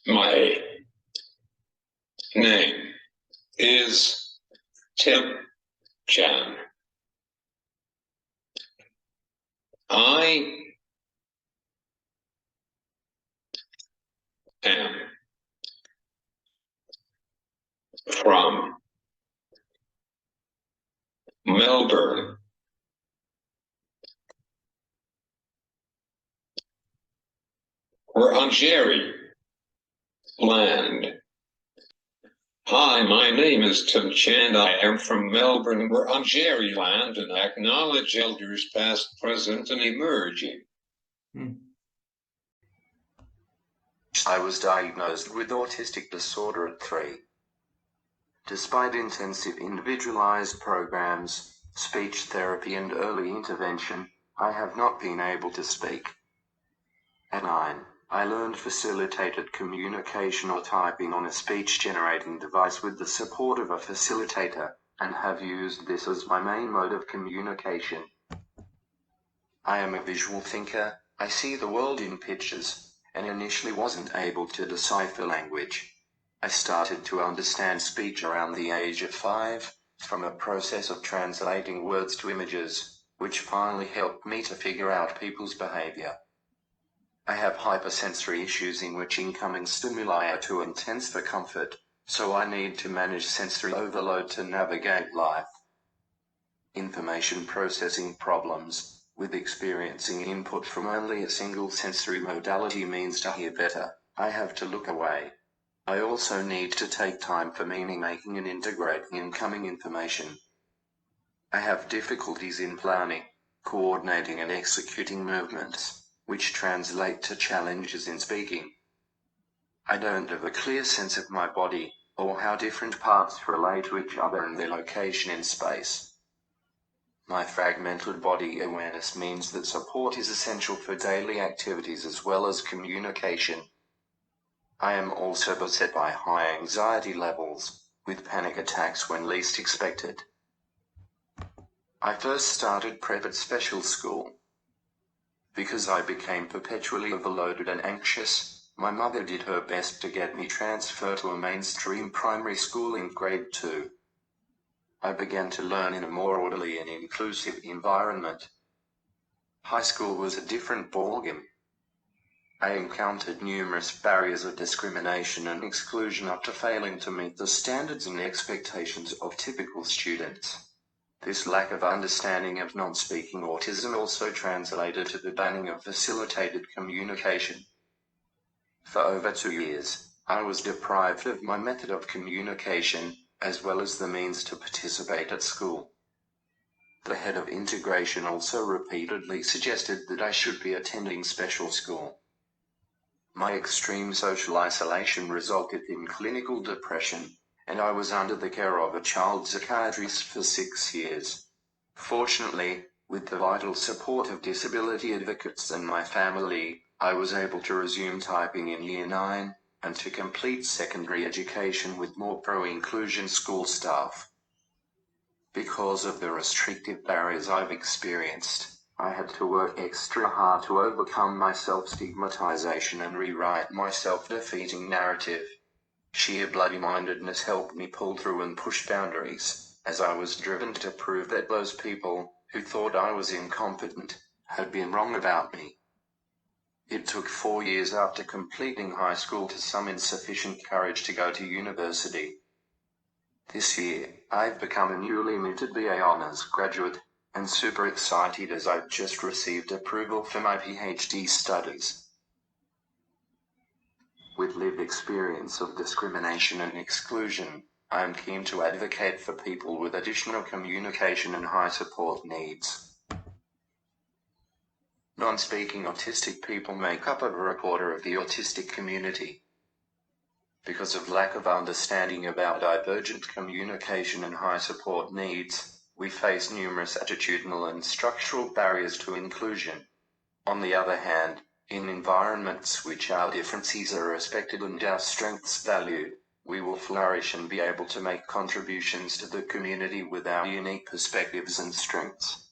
My name is Tim Chan. I am from Melbourne. Wurundjeri land. Hi, my name is Tim Chan. I am from Melbourne, Wurundjeri land, and I acknowledge elders past, present, and emerging. I was diagnosed with autistic disorder at 3. Despite intensive individualized programs, speech therapy and early intervention, I have not been able to speak. At 9, I learned facilitated communication or typing on a speech-generating device with the support of a facilitator, and have used this as my main mode of communication. I am a visual thinker. I see the world in pictures, and initially wasn't able to decipher language. I started to understand speech around the age of 5, from a process of translating words to images, which finally helped me to figure out people's behavior. I have hypersensory issues in which incoming stimuli are too intense for comfort, so I need to manage sensory overload to navigate life. Information processing problems, with experiencing input from only a single sensory modality means to hear better, I have to look away. I also need to take time for meaning making and integrating incoming information. I have difficulties in planning, coordinating and executing movements, which translate to challenges in speaking. I don't have a clear sense of my body, or how different parts relate to each other and their location in space. My fragmented body awareness means that support is essential for daily activities as well as communication. I am also beset by high anxiety levels, with panic attacks when least expected. I first started prep at special school. Because I became perpetually overloaded and anxious, my mother did her best to get me transferred to a mainstream primary school in grade 2. I began to learn in a more orderly and inclusive environment. High school was a different ballgame. I encountered numerous barriers of discrimination and exclusion up to failing to meet the standards and expectations of typical students. This lack of understanding of non-speaking autism also translated to the banning of facilitated communication. For over 2 years, I was deprived of my method of communication, as well as the means to participate at school. The head of integration also repeatedly suggested that I should be attending special school. My extreme social isolation resulted in clinical depression, and I was under the care of a child psychiatrist for 6 years. Fortunately, with the vital support of disability advocates and my family, I was able to resume typing in Year 9, and to complete secondary education with more pro-inclusion school staff. Because of the restrictive barriers I've experienced, I had to work extra hard to overcome my self-stigmatization and rewrite my self-defeating narrative. Sheer bloody-mindedness helped me pull through and push boundaries, as I was driven to prove that those people, who thought I was incompetent, had been wrong about me. It took 4 years after completing high school to summon sufficient courage to go to university. This year, I've become a newly minted BA Honours graduate, and super excited as I've just received approval for my PhD studies. With lived experience of discrimination and exclusion, I am keen to advocate for people with additional communication and high support needs. Non-speaking autistic people make up over a quarter of the autistic community. Because of lack of understanding about divergent communication and high support needs, we face numerous attitudinal and structural barriers to inclusion. On the other hand, in environments which our differences are respected and our strengths valued, we will flourish and be able to make contributions to the community with our unique perspectives and strengths.